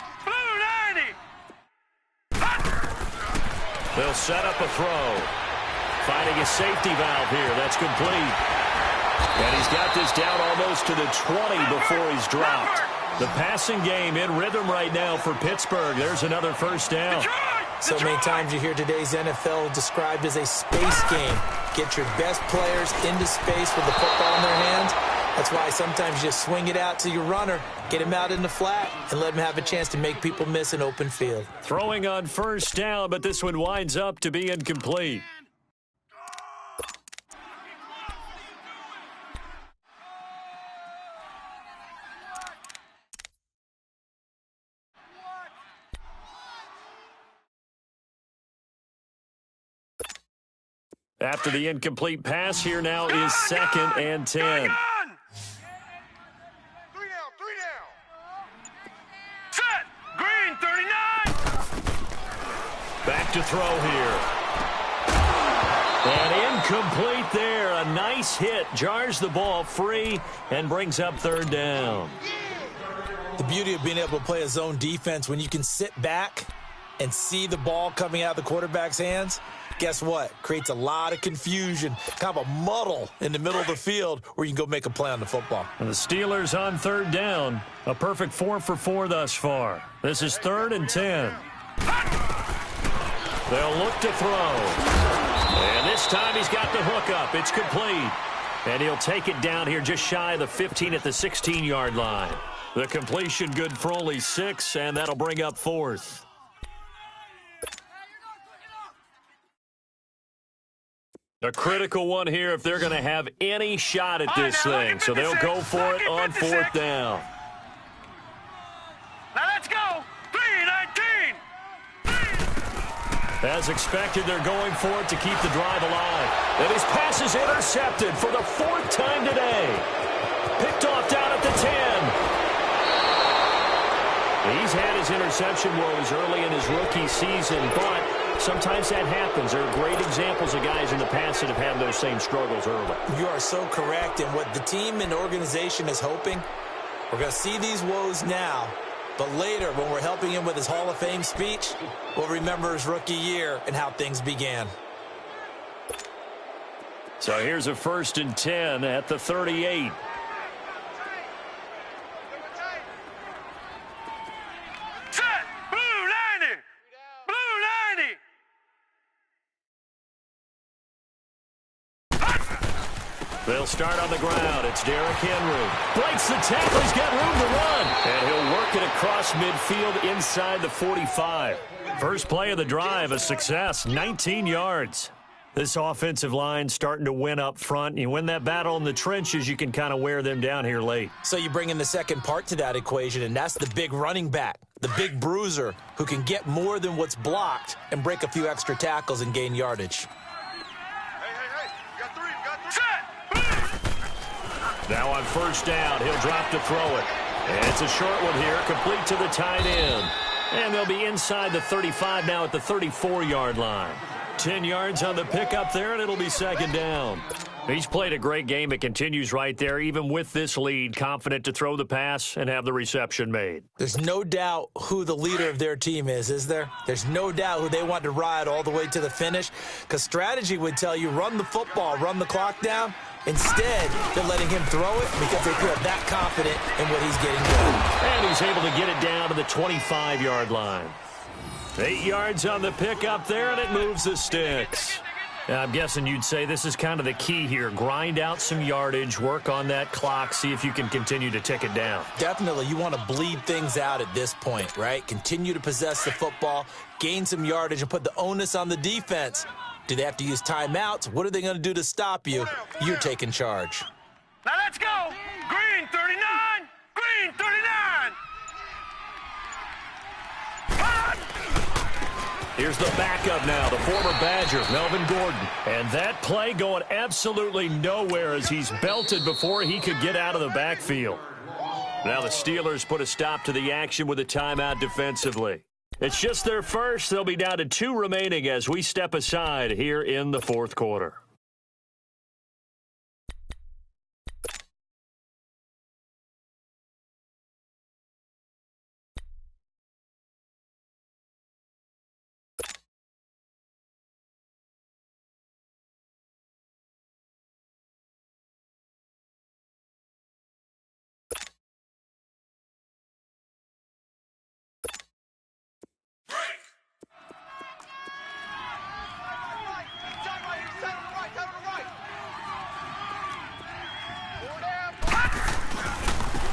A: They'll set up a throw. Finding a safety valve here. That's complete. And he's got this down almost to the 20 before he's dropped. The passing game in rhythm right now for Pittsburgh. There's another 1st down.
B: So many times you hear today's NFL described as a space game. Get your best players into space with the football in their hands. That's why sometimes you just swing it out to your runner, get him out in the flat, and let him have a chance to make people miss an open field.
A: Throwing on 1st down, but this one winds up to be incomplete. After the incomplete pass, here now is 2nd and 10.
C: 3 down. Set. Green, 39.
A: Back to throw here. And incomplete there. A nice hit. Jars the ball free and brings up 3rd down.
B: The beauty of being able to play a zone defense when you can sit back and see the ball coming out of the quarterback's hands, guess what? Creates a lot of confusion, kind of a muddle in the middle of the field where you can go make a play on the football.
A: And the Steelers on 3rd down. A perfect 4 for 4 thus far. This is 3rd and 10. They'll look to throw. And this time he's got the hook up. It's complete. And he'll take it down here just shy of the 15 at the 16-yard line. The completion good for only 6, and that'll bring up 4th. A critical one here if they're going to have any shot at this thing. So they'll go for it on 4th down.
C: Now let's go. 3-19.
A: As expected, they're going for it to keep the drive alive. And his pass is intercepted for the 4th time today. Picked off down at the 10. He's had his interception woes early in his rookie season, but sometimes that happens. There are great examples of guys in the past that have had those same struggles early.
B: You are so correct. And what the team and organization is hoping, we're going to see these woes now, but later when we're helping him with his Hall of Fame speech, we'll remember his rookie year and how things began.
A: So here's a 1st and 10 at the 38. They'll start on the ground. It's Derrick Henry. Breaks the tackle. He's got room to run. And he'll work it across midfield inside the 45. First play of the drive, a success, 19 yards. This offensive line starting to win up front. You win that battle in the trenches, you can kind of wear them down here late.
B: So you bring in the second part to that equation, and that's the big running back, the big bruiser who can get more than what's blocked and break a few extra tackles and gain yardage.
A: Now on 1st down, he'll drop to throw it. And it's a short one here, complete to the tight end. And they'll be inside the 35 now at the 34-yard line. 10 yards on the pickup there, and it'll be 2nd down. He's played a great game. It continues right there, even with this lead, confident to throw the pass and have the reception made.
B: There's no doubt who the leader of their team is there? There's no doubt who they want to ride all the way to the finish, because strategy would tell you run the football, run the clock down. Instead, they're letting him throw it because they feel that confident in what he's getting done.
A: And he's able to get it down to the 25-yard line. 8 yards on the pickup there, and it moves the sticks. Now, I'm guessing you'd say this is kind of the key here. Grind out some yardage, work on that clock, see if you can continue to tick it down.
B: Definitely. You want to bleed things out at this point, right? Continue to possess the football, gain some yardage, and put the onus on the defense. Do they have to use timeouts? What are they going to do to stop you? You're taking charge.
C: Now let's go. Green 39. Green 39.
A: Here's the backup now, the former Badger, Melvin Gordon. And that play going absolutely nowhere as he's belted before he could get out of the backfield. Now the Steelers put a stop to the action with a timeout defensively. It's just their first. They'll be down to 2 remaining as we step aside here in the 4th quarter.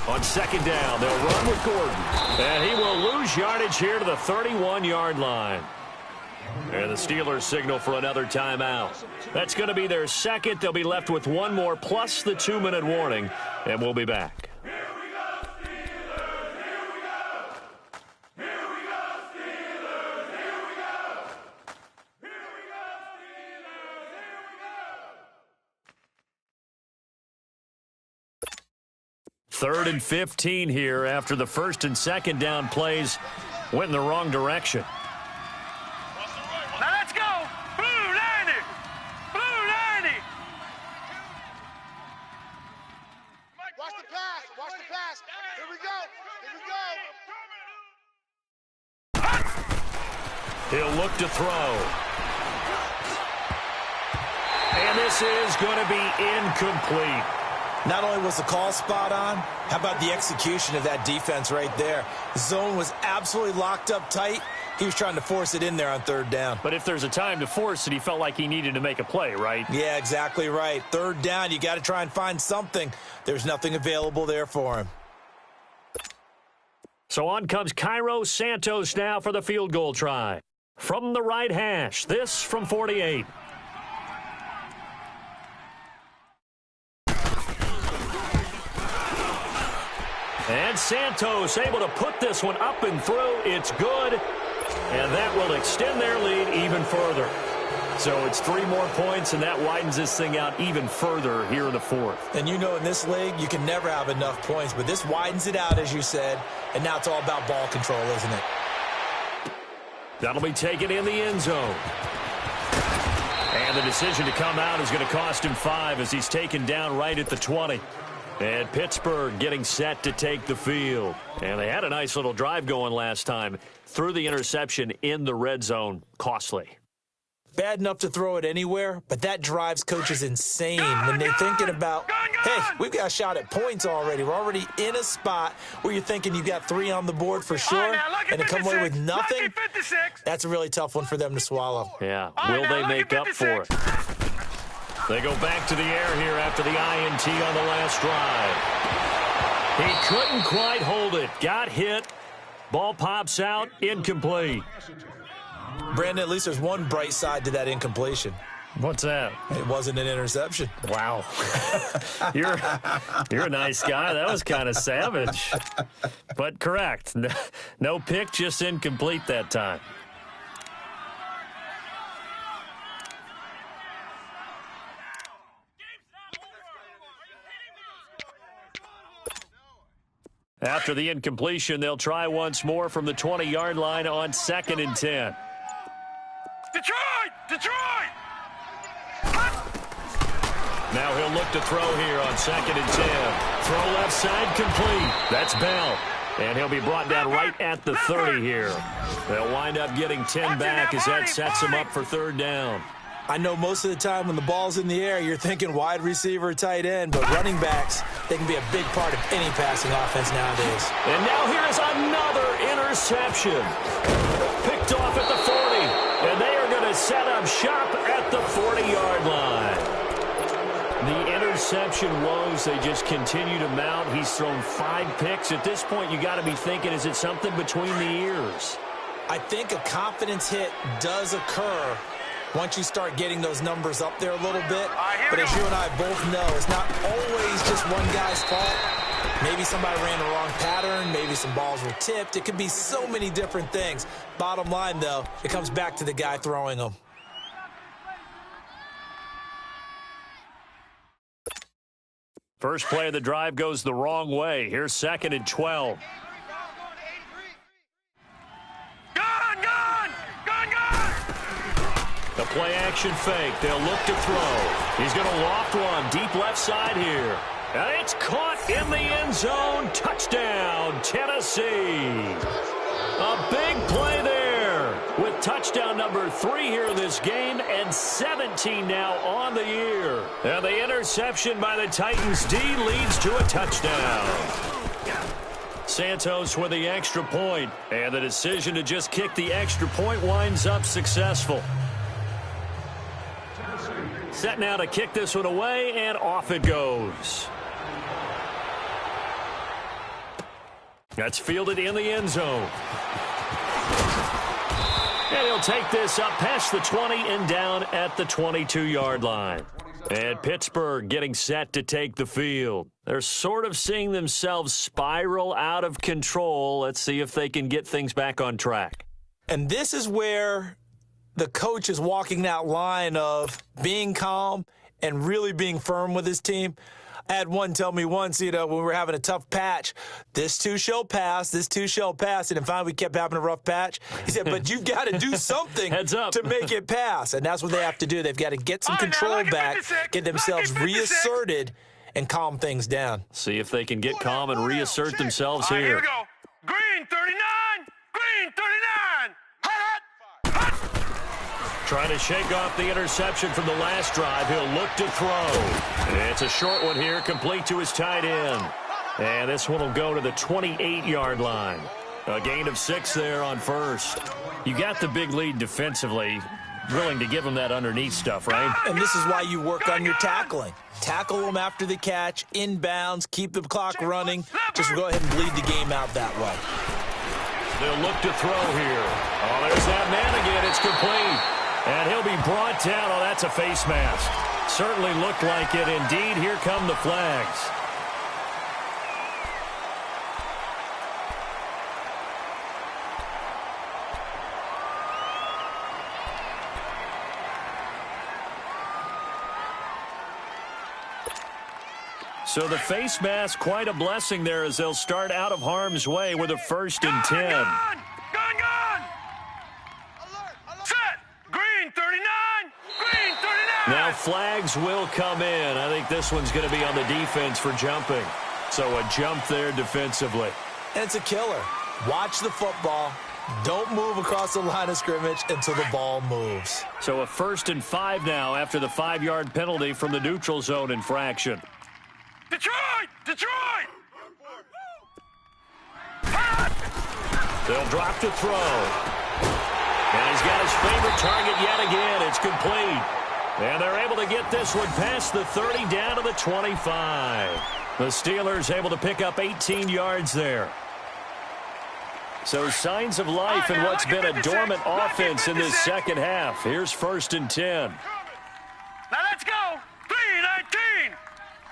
A: On 2nd down, they'll run with Gordon. And he will lose yardage here to the 31-yard line. And the Steelers signal for another timeout. That's going to be their 2nd. They'll be left with 1 more plus the 2-minute warning. And we'll be back. 3rd and 15 here after the first and second down plays went in the wrong direction.
C: Now let's go. Blue 90. Blue 90. Watch the pass. Watch the pass. Here we go. Here we go.
A: He'll look to throw. And this is going to be incomplete.
B: Not only was the call spot on, how about the execution of that defense right there? The zone was absolutely locked up tight. He was trying to force it in there on 3rd down.
A: But if there's a time to force it, he felt like he needed to make a play, right?
B: Yeah, exactly right. 3rd down, you got to try and find something. There's nothing available there for him.
A: So on comes Cairo Santos now for the field goal try. From the right hash, this from 48. And Santos able to put this one up and through. It's good. And that will extend their lead even further. So it's 3 more points, and that widens this thing out even further here in the 4th.
B: And you know in this league, you can never have enough points, but this widens it out, as you said, and now it's all about ball control, isn't it?
A: That'll be taken in the end zone. And the decision to come out is going to cost him 5 as he's taken down right at the 20. And Pittsburgh getting set to take the field. And they had a nice little drive going last time. Threw the interception in the red zone. Costly.
B: Bad enough to throw it anywhere, but that drives coaches insane when they're thinking about, hey, we've got a shot at points already. We're already in a spot where you're thinking you've got 3 on the board for sure, and to come away with nothing, that's a really tough one for them to swallow.
A: Yeah, will they make up for it? They go back to the air here after the INT on the last drive. He couldn't quite hold it. Got hit. Ball pops out. Incomplete.
B: Brandon, at least there's one bright side to that incompletion.
A: What's that?
B: It wasn't an interception.
A: Wow. You're a nice guy. That was kind of savage. But correct. No pick, just incomplete that time. After the incompletion, they'll try once more from the 20-yard line on 2nd and 10.
C: Detroit! Detroit!
A: Now he'll look to throw here on 2nd and 10. Throw left side complete. That's Bell. And he'll be brought down right at the 30 here. They'll wind up getting 10 back as that sets him up for 3rd down.
B: I know most of the time when the ball's in the air, you're thinking wide receiver, tight end, but running backs, they can be a big part of any passing offense nowadays.
A: And now here is another interception. Picked off at the 40. And they are going to set up shop at the 40-yard line. The interception woes, they just continue to mount. He's thrown 5 picks. At this point, you got to be thinking, is it something between the ears?
B: I think a confidence hit does occur once you start getting those numbers up there a little bit. But as you and I both know, it's not always just one guy's fault. Maybe somebody ran the wrong pattern. Maybe some balls were tipped. It could be so many different things. Bottom line, though, it comes back to the guy throwing them.
A: First play of the drive goes the wrong way. Here's 2nd and 12. The play-action fake. They'll look to throw. He's going to loft one deep left side here. And it's caught in the end zone. Touchdown, Tennessee. A big play there with touchdown number 3 here in this game and 17 now on the year. And the interception by the Titans D leads to a touchdown. Santos with the extra point, and the decision to just kick the extra point winds up successful. Set now to kick this one away, and off it goes. That's fielded in the end zone. And he'll take this up past the 20 and down at the 22-yard line. And Pittsburgh getting set to take the field. They're sort of seeing themselves spiral out of control. Let's see if they can get things back on track.
B: And this is where the coach is walking that line of being calm and really being firm with his team. I had one tell me once, when we were having a tough patch, this too shall pass, and then finally we kept having a rough patch. He said, but you've got to do something to make it pass, and that's what they have to do. They've got to get some control back, get themselves reasserted, and calm things down.
A: See if they can get calm and reassert themselves here.
C: Here we go. Green 39, green 39.
A: Trying to shake off the interception from the last drive. He'll look to throw. It's a short one here, complete to his tight end. And this one will go to the 28-yard line. A gain of 6 there on first. You got the big lead defensively. Willing to give them that underneath stuff, right?
B: And this is why you work on your tackling. Tackle them after the catch, inbounds, keep the clock running. Just go ahead and bleed the game out that way.
A: They'll look to throw here. Oh, there's that man again. It's complete. And he'll be brought down. Oh, that's a face mask. Certainly looked like it. Indeed, here come the flags. So the face mask, quite a blessing there as they'll start out of harm's way with a 1st and 10.
C: Gun! Set! Green 39, green 39.
A: Now flags will come in. I think this one's going to be on the defense for jumping. So a jump there defensively.
B: And it's a killer. Watch the football. Don't move across the line of scrimmage until the ball moves.
A: So a 1st and 5 now after the 5-yard penalty from the neutral zone infraction.
C: Detroit! Detroit!
A: They'll drop to throw. And he's got his favorite target yet again. It's complete. And they're able to get this one past the 30 down to the 25. The Steelers able to pick up 18 yards there. So signs of life in what's been a dormant offense in this second half. Here's 1st and 10.
C: Now let's go! 3-19!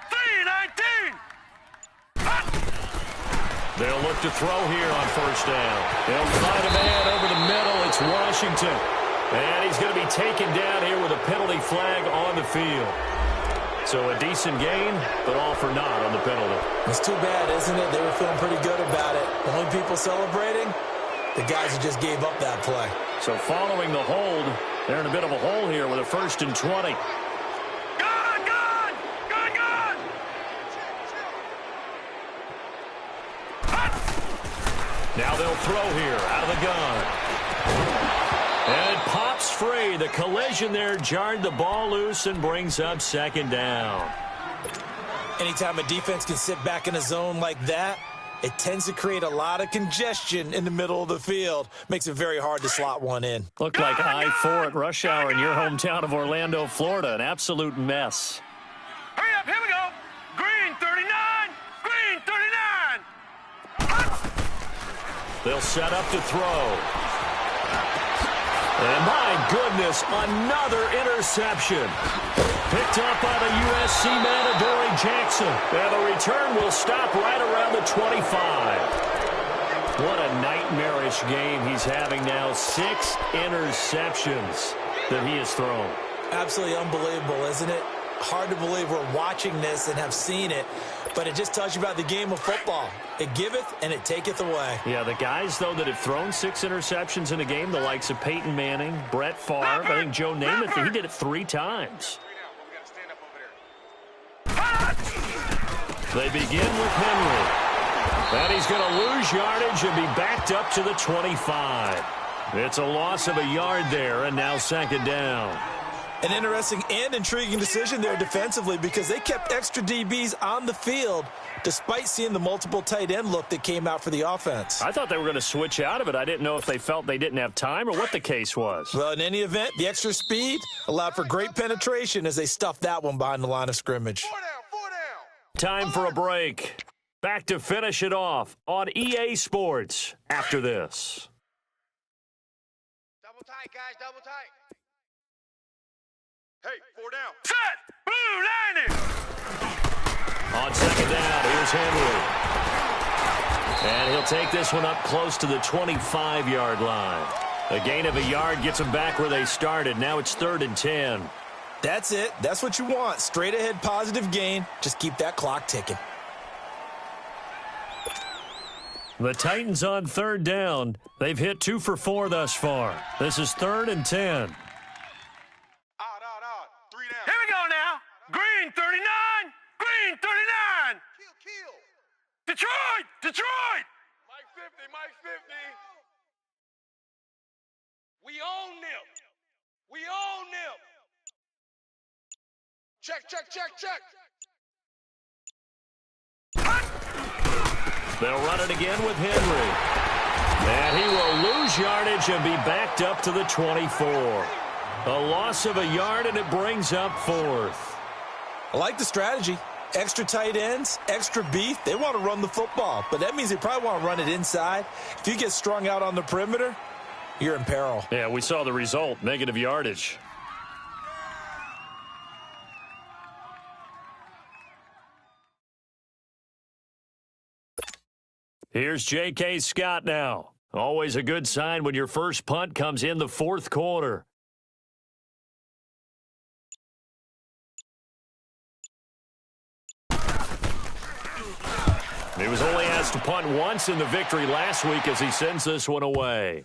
C: 3-19!
A: They'll look to throw here on 1st down. They'll find a man over the middle. It's Washington. And he's going to be taken down here with a penalty flag on the field. So a decent gain, but all for naught on the penalty.
B: It's too bad, isn't it? They were feeling pretty good about it. The only people celebrating, the guys who just gave up that play.
A: So following the hold, they're in a bit of a hole here with a 1st and 20. Now they'll throw here out of the gun. And it pops free. The collision there jarred the ball loose and brings up 2nd down.
B: Anytime a defense can sit back in a zone like that, it tends to create a lot of congestion in the middle of the field. Makes it very hard to slot one in.
A: Looked like I-4 at rush hour in your hometown of Orlando, Florida. An absolute mess.
C: Hurry up, here we go. Green 39, green 39.
A: They'll set up to throw. And my goodness, another interception. Picked up by the USC man, Adoree Jackson. And the return will stop right around the 25. What a nightmarish game he's having now. 6 interceptions that he has thrown.
B: Absolutely unbelievable, isn't it? Hard to believe we're watching this and have seen it, but it just tells you about the game of football. It giveth and it taketh away.
A: Yeah, the guys, though, that have thrown 6 interceptions in a game, the likes of Peyton Manning, Brett Favre, I think Joe Namath, he did it 3 times. They begin with Henry. And he's going to lose yardage and be backed up to the 25. It's a loss of a yard there, and now 2nd down.
B: An interesting and intriguing decision there defensively because they kept extra DBs on the field despite seeing the multiple tight end look that came out for the offense.
A: I thought they were going to switch out of it. I didn't know if they felt they didn't have time or what the case was.
B: Well, in any event, the extra speed allowed for great penetration as they stuffed that one behind the line of scrimmage.
C: 4 down.
A: Time for a break. Back to finish it off on EA Sports after this.
C: Double tight, guys, double tight. Hey, 4 down. Set! Blue 90!
A: On 2nd down, here's Henry. And he'll take this one up close to the 25-yard line. A gain of a yard gets them back where they started. Now it's 3rd and 10.
B: That's it. That's what you want. Straight ahead positive gain. Just keep that clock ticking.
A: The Titans on third down. They've hit 2 for 4 thus far. This is 3rd and 10.
C: Out. 3 down. Here we go now. Green 39. Green 39. Kill. Detroit. Mike 50. We own them. Check.
A: They'll run it again with Henry. And he will lose yardage and be backed up to the 24. A loss of a yard, and it brings up 4th.
B: I like the strategy. Extra tight ends, extra beef. They want to run the football, but that means they probably want to run it inside. If you get strung out on the perimeter, you're in peril.
A: Yeah, we saw the result, negative yardage. Here's J.K. Scott now. Always a good sign when your first punt comes in the 4th quarter. He was only asked to punt once in the victory last week as he sends this one away.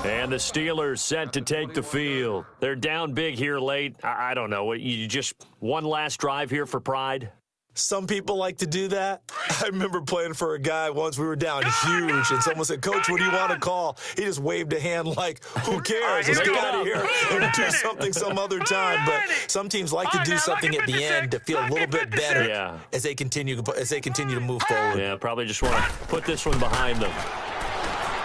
A: And the Steelers set to take the field. They're down big here late. I don't know. You just one last drive here for pride?
B: Some people like to do that. I remember playing for a guy once. We were down huge, and someone said, "Coach, what do you want to call?" He just waved a hand like, "Who cares? Let's get out of here and do something some other time." But some teams like to do something at the end to feel a little bit better as they continue to move forward.
A: Yeah, probably just want to put this one behind them.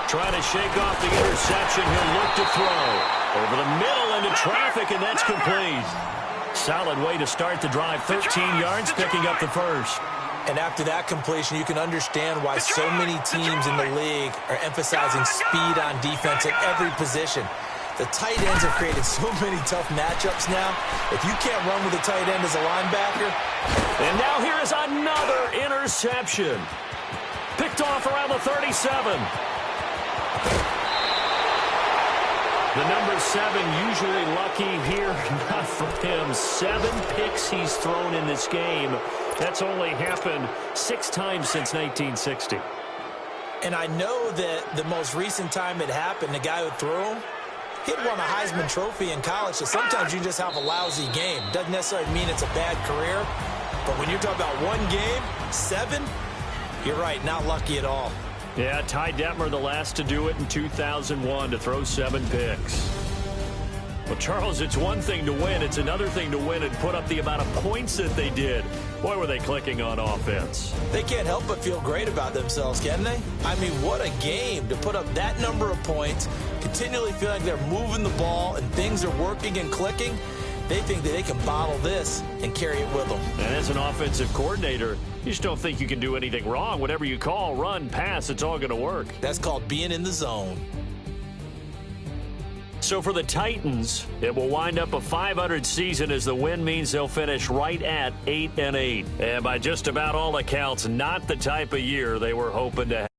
A: Trying to shake off the interception. He'll look to throw. Over the middle into traffic, and that's complete. Solid way to start the drive. 13 yards, picking up the first.
B: And after that completion, you can understand why so many teams in the league are emphasizing speed on defense at every position. The tight ends have created so many tough matchups now. If you can't run with a tight end as a linebacker.
A: And now here is another interception. Picked off around the 37. The number 7 usually lucky here, not for him. 7 picks he's thrown in this game. That's only happened 6 times since 1960.
B: And I know that the most recent time it happened, the guy who threw him, he'd won a Heisman Trophy in college, so sometimes you just have a lousy game. Doesn't necessarily mean it's a bad career, but when you're talking about one game, 7, you're right, not lucky at all.
A: Yeah, Ty Detmer, the last to do it in 2001, to throw 7 picks. Well, Charles, it's one thing to win. It's another thing to win and put up the amount of points that they did. Boy, were they clicking on offense.
B: They can't help but feel great about themselves, can they? I mean, what a game to put up that number of points, continually feel like they're moving the ball and things are working and clicking. They think that they can bottle this and carry it with them.
A: And as an offensive coordinator, you just don't think you can do anything wrong. Whatever you call, run, pass, it's all going to work.
B: That's called being in the zone.
A: So for the Titans, it will wind up a .500 season as the win means they'll finish right at 8-8. And by just about all accounts, not the type of year they were hoping to have.